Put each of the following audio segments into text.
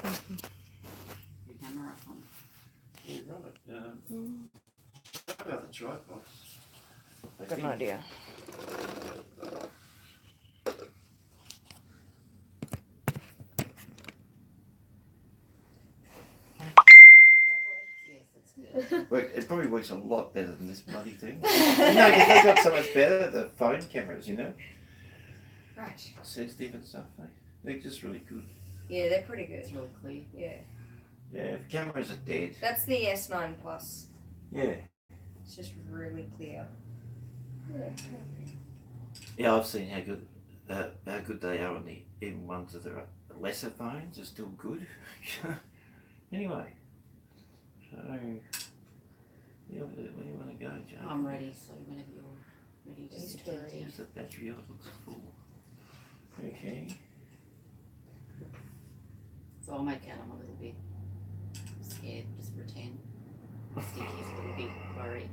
Your camera up on. Yeah, right. How about the tripod? Got an idea. It probably works a lot better than this bloody thing. No, because they got so much better, the phone cameras, you know? Right. Sensitive and stuff, they're just really good. Yeah, they're pretty good. It's really clear. Yeah. Yeah, if cameras are dead. That's the S9 Plus. Yeah. It's just really clear. Yeah. Yeah, I've seen how good they are on the even ones that are lesser phones are still good. Anyway, so yeah, where do you want to go, Jane? I'm ready, so whenever you're ready, just turn it down. Is the battery on? It looks full. Okay. So I'll make out I'm a little bit scared, just pretend. Stinky's a little bit worried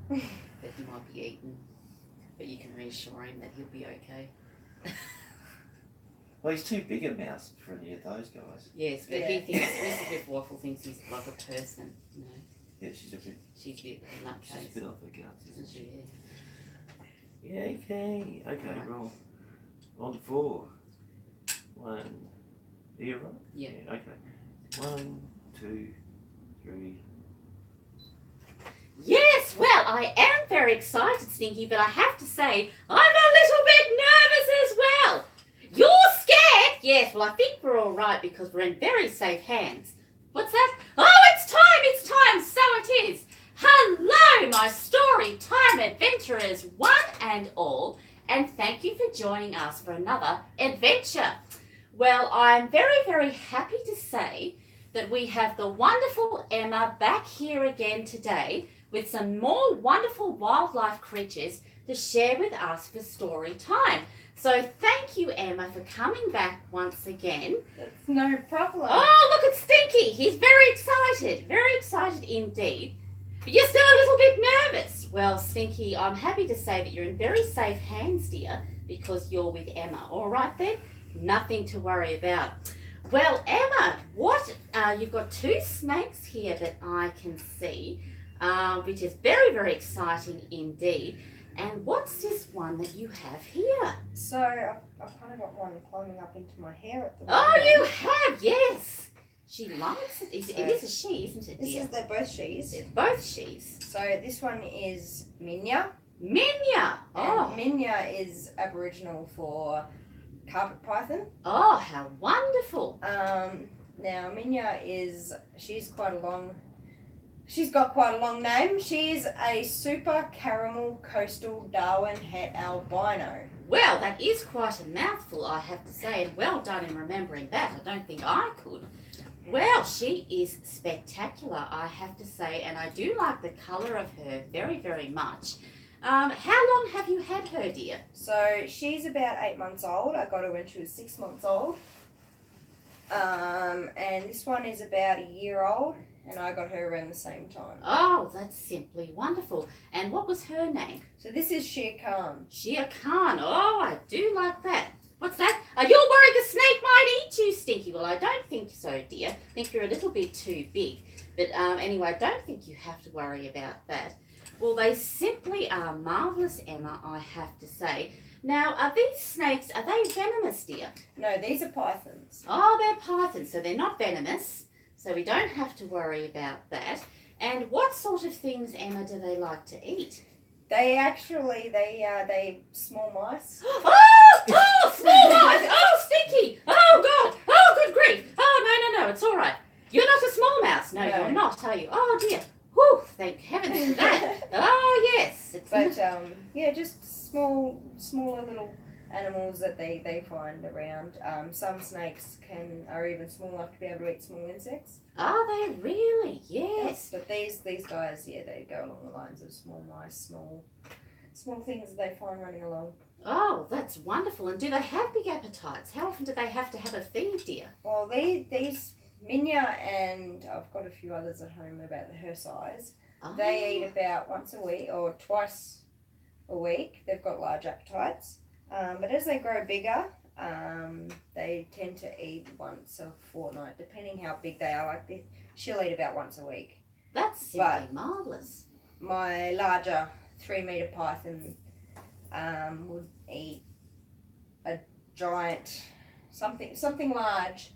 that he might be eaten, but you can reassure him that he'll be okay. Well, he's too big a mouse for any of those guys. Yes, but he thinks, Mrs. Waffle thinks he's like a person, you know. Yeah, she's a bit nutcase, off the guts, isn't she? Yeah, okay. Okay, roll. On 4. 1. Are you right? Yeah. Okay. 1, 2, 3. Yes, well, I am very excited, Stinky, but I have to say, I'm a little bit nervous as well. You're scared? Yes, well, I think we're all right because we're in very safe hands. What's that? Oh, it's time, so it is. Hello, my story time adventurers, one and all, and thank you for joining us for another adventure. Well, I'm very, very happy to say that we have the wonderful Emma back here again today with some more wonderful wildlife creatures to share with us for story time. So thank you, Emma, for coming back once again. That's no problem. Oh, look at Stinky. He's very excited indeed. But you're still a little bit nervous. Well, Stinky, I'm happy to say that you're in very safe hands, dear, because you're with Emma. All right then? Nothing to worry about. Well, Emma, you've got 2 snakes here that I can see, which is very, very exciting indeed. And what's this one that you have here? So I've kind of got one climbing up into my hair at the moment. moment. Oh, you have, yes. She likes it. It is a she, isn't it, dear? They're both she's. They're both she's. So this one is Minya. Minya. Oh. And Minya is Aboriginal for carpet python. Oh, how wonderful. Now Minya she's got quite a long name. She's a super caramel coastal Darwin het albino. Well, that is quite a mouthful, I have to say, and well done in remembering that. I don't think I could. Well, she is spectacular, I have to say, and I do like the colour of her very, very much. How long have you had her, dear? So she's about 8 months old. I got her when she was 6 months old. And this one is about a year old, and I got her around the same time. Oh, that's simply wonderful. And what was her name? So this is Shere Khan. Shere Khan. Oh, I do like that. What's that? You're worried the snake might eat you, Stinky. Well, I don't think so, dear. I think you're a little bit too big. But anyway, I don't think you have to worry about that. Well, they simply are marvellous, Emma, I have to say. Now, are these snakes, are they venomous, dear? No, these are pythons. Oh, they're pythons, so they're not venomous. So we don't have to worry about that. And what sort of things, Emma, do they like to eat? They small mice. Oh, small mice! Oh, Stinky! Oh, God! Oh, good grief! Oh, no, it's all right. You're not a small mouse. No, you're not, are you? Oh, dear. Whew, thank heavens for that. Oh, yes. Just smaller little animals that they find around. Some snakes are even small enough to be able to eat small insects. Are they really? Yes. But these guys, they go along the lines of small mice, small things that they find running along. Oh, that's wonderful. And do they have big appetites? How often do they have to have a feed, dear? Well, these Minya, and I've got a few others at home about her size. Oh. They eat about once a week or twice a week. They've got large appetites. But as they grow bigger, They tend to eat once a fortnight, depending how big they are. Like she'll eat about once a week. That's simply marvellous. My larger 3-metre python would eat a giant, something large,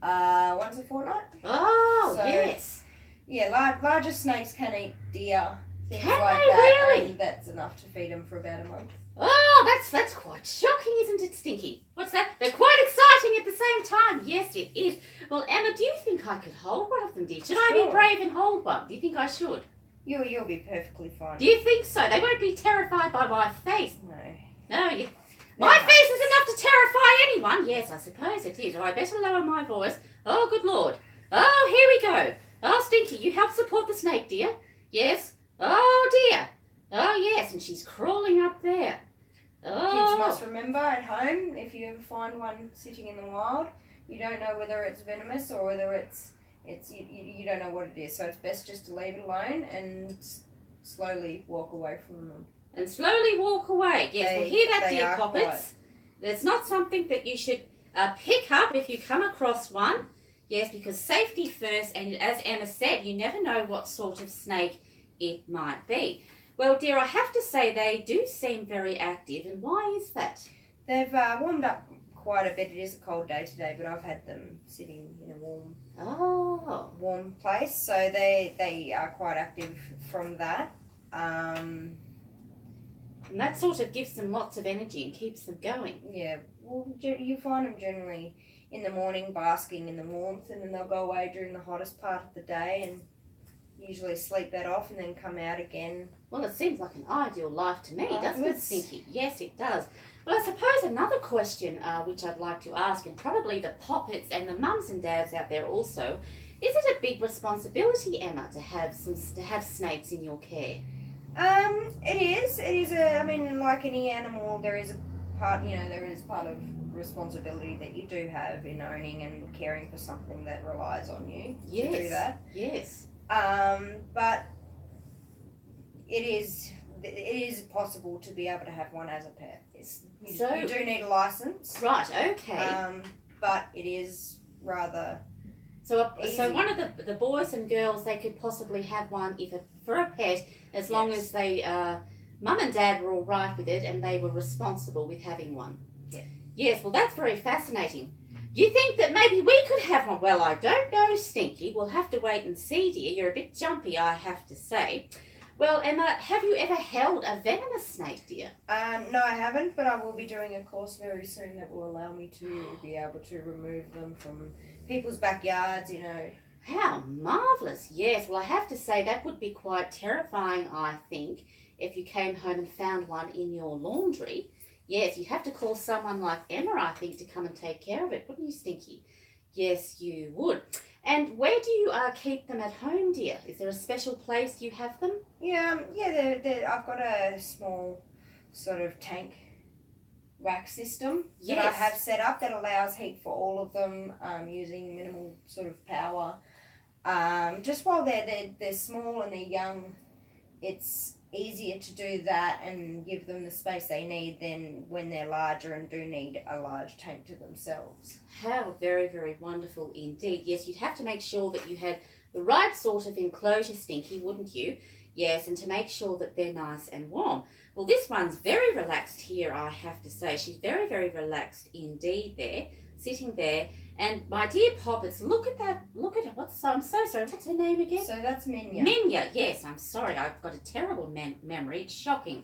once a fortnight. Oh, So, yes. Yeah, larger snakes can eat deer, things Can like they that, really? and that's enough to feed them for about a month. Oh, that's quite shocking, isn't it, Stinky? What's that? They're quite exciting at the same time. Yes, it is. Well, Emma, do you think I could hold one of them, dear? Should I be Sure. brave and hold one? Do you think I should? You'll be perfectly fine. Do you think so? They won't be terrified by my face. No. No, my face is enough to terrify anyone. Yes, I suppose it is. Oh, I better lower my voice. Oh, good Lord. Oh, here we go. Oh, Stinky, you help support the snake, dear. Yes. Oh, dear. Oh, yes, and she's crawling up there. Kids Oh, must remember at home, if you ever find one sitting in the wild, you don't know whether it's venomous or whether it's you don't know what it is. So it's best just to leave it alone and slowly walk away from them. and slowly walk away. Yes, well, hear that, They dear are poppets. quiet. It's not something that you should pick up if you come across one. Yes, because safety first, and as Emma said, you never know what sort of snake it might be. Well, dear, I have to say they do seem very active, and why is that? They've warmed up quite a bit. It is a cold day today, but I've had them sitting in a warm place, so they are quite active from that. And that sort of gives them lots of energy and keeps them going. Yeah, well, you find them generally in the morning basking in the warmth, and then they'll go away during the hottest part of the day and usually sleep that off and then come out again. Well, it seems like an ideal life to me, doesn't it, Afterwards. Stinky? Yes, it does. Well, I suppose another question which I'd like to ask, and probably the poppets and the mums and dads out there also, is it a big responsibility, Emma, to have snakes in your care? It is. It is a. I mean, like any animal, there is a part. There is part of responsibility that you do have in owning and caring for something that relies on you to do that. Yes. But it is possible to be able to have one as a pet. You do need a license. Right. Okay. But it is rather. So easy. one of the boys and girls, they could possibly have one for a pet, as long as they mum and dad were all right with it and they were responsible with having one. Yeah. Yes. Well, that's very fascinating. Do you think that maybe we could have one? Well, I don't know, Stinky. We'll have to wait and see, dear. You're a bit jumpy, I have to say. Well, Emma, have you ever held a venomous snake, dear? No, I haven't, but I will be doing a course very soon that will allow me to be able to remove them from people's backyards, How marvellous. Yes, well, I have to say that would be quite terrifying, I think, if you came home and found one in your laundry. Yes, you'd have to call someone like Emma, I think, to come and take care of it, wouldn't you, Stinky? Yes, you would. And where do you keep them at home, dear? Is there a special place you have them? Yeah. I've got a small sort of tank rack system that I Yes. have set up that allows heat for all of them, using minimal sort of power. Just while they're small and they're young, it's easier to do that and give them the space they need than when they're larger and do need a large tank to themselves. How very, very wonderful indeed. Yes, you'd have to make sure that you had the right sort of enclosure, Stinky, wouldn't you? Yes, and to make sure that they're nice and warm. Well, this one's very relaxed here, I have to say. She's very, very relaxed indeed there, sitting there. And my dear Poppets, look at that. Look at it. I'm so sorry. What's her name again? So that's Minya. Minya, yes, I'm sorry. I've got a terrible memory. It's shocking.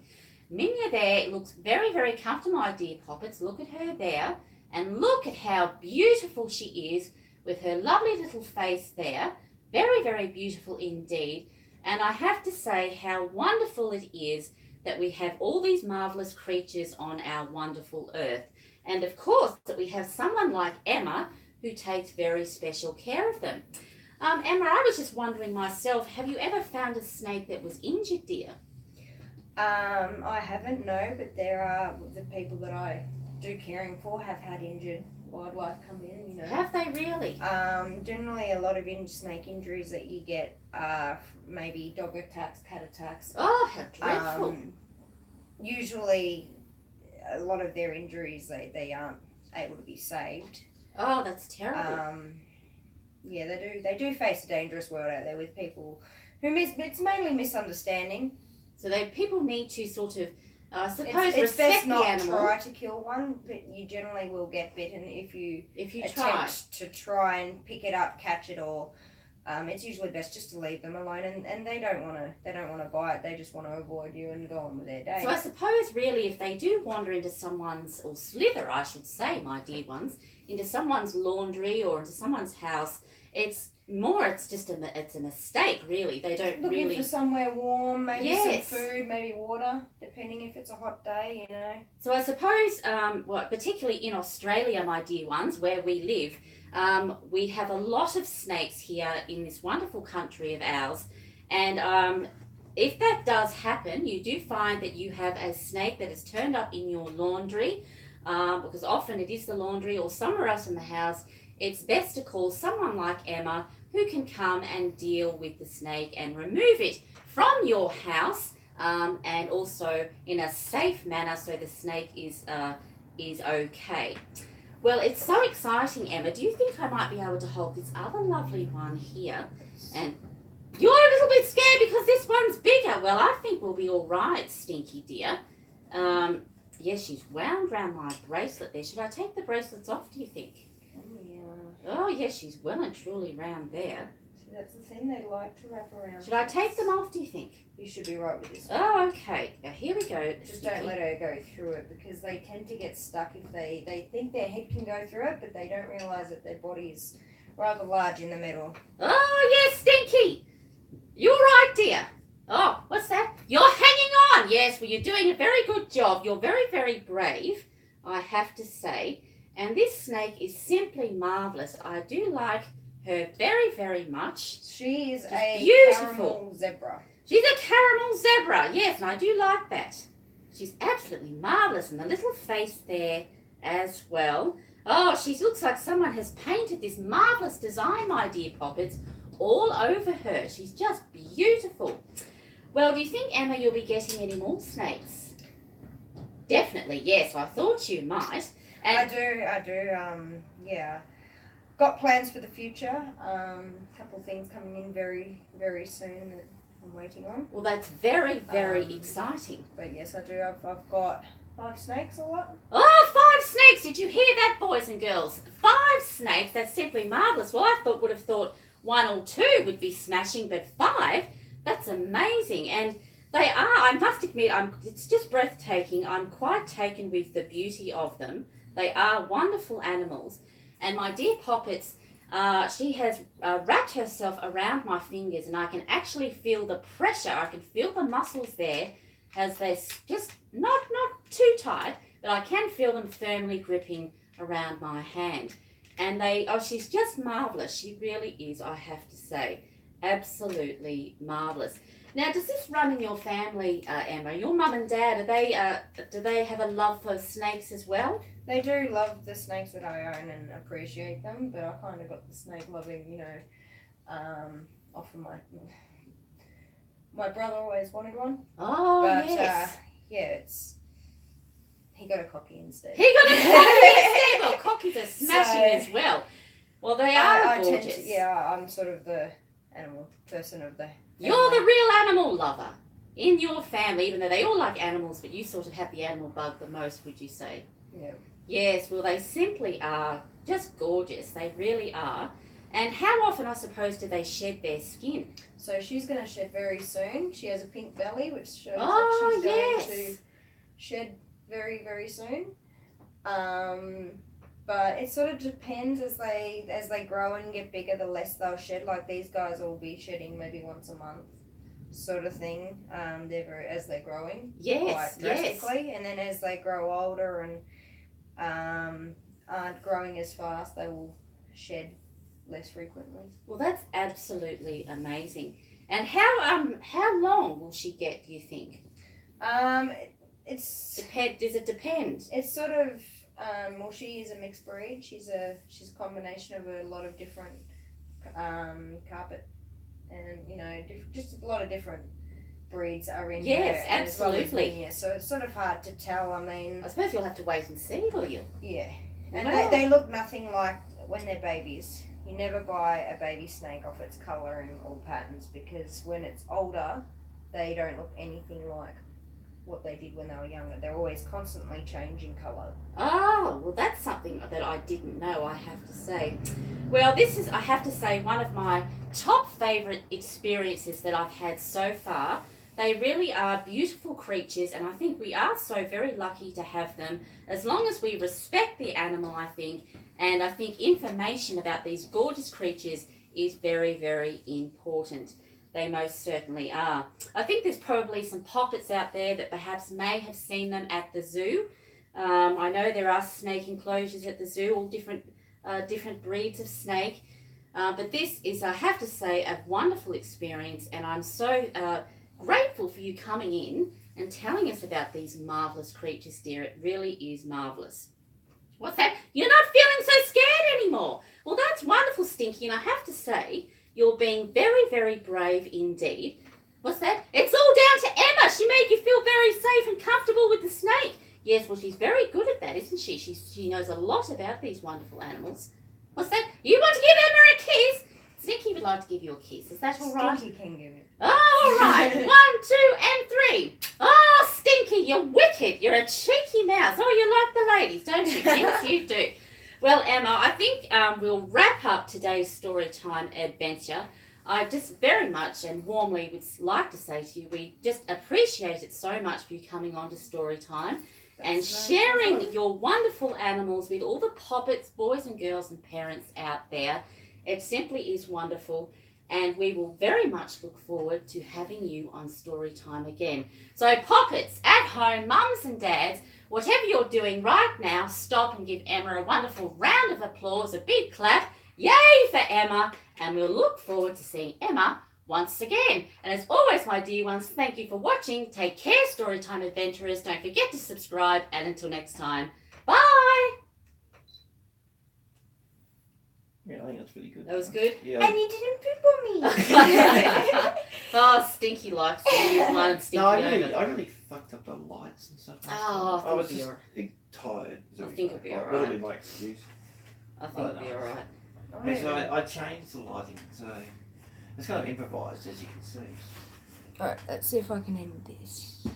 Minya there looks very, very comfortable, my dear Poppets. Look at her there. And look at how beautiful she is with her lovely little face there. Very, very beautiful indeed. And I have to say how wonderful it is that we have all these marvellous creatures on our wonderful earth. And of course, that we have someone like Emma who takes very special care of them. Emma, I was just wondering myself, have you ever found a snake that was injured, dear? I haven't, no, but there are the people that I do caring for have had injured wildlife come in, Have they really? Generally a lot of snake injuries that you get are maybe dog attacks, cat attacks. Oh, how dreadful. Usually a lot of their injuries, they aren't able to be saved. Oh, that's terrible. Yeah, they do face a dangerous world out there with people who it's mainly misunderstanding. So people need to sort of, I suppose, It's respect best the not animal. try to kill one, but you generally will get bitten if you try. attempt to try and pick it up, catch it, or it's usually best just to leave them alone. And they don't want to bite. They just want to avoid you and go on with their day. So I suppose really, if they do wander into someone's, or slither, I should say, my dear ones, into someone's laundry or into someone's house, it's just a mistake, really. They don't Looking really. for somewhere warm, maybe Yes. some food, maybe water, depending if it's a hot day, you know. So I suppose, particularly in Australia, my dear ones, where we live, we have a lot of snakes here in this wonderful country of ours. And if that does happen, you do find that you have a snake that is turned up in your laundry, because often it is the laundry or somewhere else in the house. It's best to call someone like Emma who can come and deal with the snake and remove it from your house, and also in a safe manner so the snake is okay. Well, it's so exciting, Emma. Do you think I might be able to hold this other lovely one here? And you're a little bit scared because this one's bigger. Well, I think we'll be all right, Stinky dear. Yes, she's wound round my bracelet there. Should I take the bracelets off, do you think? Oh, yes, she's well and truly round there. So that's the thing, they like to wrap around. Should I take them off, do you think? You should be right with this. Oh, okay. Now, here we go. Just don't let her go through it, because they tend to get stuck if they think their head can go through it, but they don't realise that their body is rather large in the middle. Oh, yes, Stinky. You're right, dear. Oh, what's that? You're hanging on. Yes, well, you're doing a very good job. You're very, very brave, I have to say. And this snake is simply marvellous. I do like her very, very much. She is She's a beautiful. caramel zebra. She's a caramel zebra, yes, and I do like that. She's absolutely marvellous, and the little face there as well. Oh, she looks like someone has painted this marvellous design, my dear Poppets, all over her. She's just beautiful. Well, do you think, Emma, you'll be getting any more snakes? Definitely, yes. I thought you might. And I do. Yeah. Got plans for the future. Couple of things coming in very, very soon that I'm waiting on. well, that's very, very exciting. But yes, I do. I've got 5 snakes or what? Oh, 5 snakes! Did you hear that, boys and girls? 5 snakes. That's simply marvellous. Well, I would have thought 1 or 2 would be smashing, but 5? That's amazing. And they are, I must admit, it's just breathtaking. I'm quite taken with the beauty of them. They are wonderful animals. And my dear Poppets, she has wrapped herself around my fingers, and I can actually feel the pressure. I can feel the muscles there as they're just not too tight, but I can feel them firmly gripping around my hand. And she's just marvellous. She really is, I have to say. Absolutely marvellous. Now, does this run in your family, Emma? Your mum and dad, do they have a love for snakes as well? They do love the snakes that I own and appreciate them, but I kind of got the snake loving, off of my brother always wanted one. Oh, But yes. he got a cocky instead. He got a cocky instead. Well, cockies are smashing as well. Well, they are gorgeous. I'm sort of the animal person of the family. You're the real animal lover in your family, even though they all like animals, but you sort of have the animal bug the most, would you say? Yeah. Yes, well, they simply are just gorgeous. They really are. And how often, I suppose, do they shed their skin? So she's going to shed very soon. She has a pink belly, which shows Oh, that she's yes. going to shed very, very soon. But it sort of depends as they grow and get bigger, the less they'll shed. Like these guys will be shedding maybe once a month, sort of thing. As they're growing, Yes, quite drastically, and then as they grow older and aren't growing as fast, they will shed less frequently. Well, that's absolutely amazing. And how long will she get, do you think? It's Does it depend? It's sort of she is a mixed breed. She's a combination of a lot of different carpet and just a lot of different breeds are in Yes, her. As well as absolutely. me, yeah. So it's sort of hard to tell. I mean, I suppose you'll have to wait and see, will you? yeah. And Wow. they look nothing like when they're babies. You never buy a baby snake off its colouring or patterns, because when it's older, they don't look anything like what they did when they were younger. They're always constantly changing colour. Oh, well, that's something that I didn't know, I have to say. Well, this is, I have to say, one of my top favourite experiences that I've had so far. They really are beautiful creatures, and I think we are so very lucky to have them, as long as we respect the animal, I think. And I think information about these gorgeous creatures is very, very important. They most certainly are. I think there's probably some pockets out there that perhaps may have seen them at the zoo. I know there are snake enclosures at the zoo, all different breeds of snake. But this is, I have to say, a wonderful experience, and I'm so grateful for you coming in and telling us about these marvellous creatures, dear. It really is marvellous. What's that? You're not feeling so scared anymore. Well, that's wonderful, Stinky, and I have to say, you're being very, very brave indeed. What's that? It's all down to Emma. She made you feel very safe and comfortable with the snake. Yes, well, she's very good at that, isn't she? She knows a lot about these wonderful animals. What's that? You want to give Emma a kiss? Stinky would like to give you a kiss. Is that all right? Stinky can give it. Oh, all right. 1, 2, and 3. Oh, Stinky, you're wicked. You're a cheeky mouse. Oh, you like the ladies, don't you? Yes, you do. Well, Emma, I think we'll wrap up today's story time adventure. I just very much and warmly would like to say to you, we just appreciate it so much for you coming on to story time and sharing your wonderful animals with all the poppets, boys and girls and parents out there. It simply is wonderful, and we will very much look forward to having you on story time again. So poppets at home, mums and dads, whatever you're doing right now, stop and give Emma a wonderful round of applause, a big clap. Yay for Emma, and we'll look forward to seeing Emma once again. And as always, my dear ones, thank you for watching. Take care, Storytime Adventurers. Don't forget to subscribe, and until next time, bye. Yeah, I think that's pretty good. That was good. Yeah. And you didn't poop on me. Oh, Stinky likes to use one. Stinky No, over. I really fucked up the lights and stuff. Oh, I was think just it'll tired. I think it'll be alright. That'll be my excuse. I think it'll be alright. So I changed the lighting, so it's kind of improvised, as you can see. Alright, let's see if I can end this.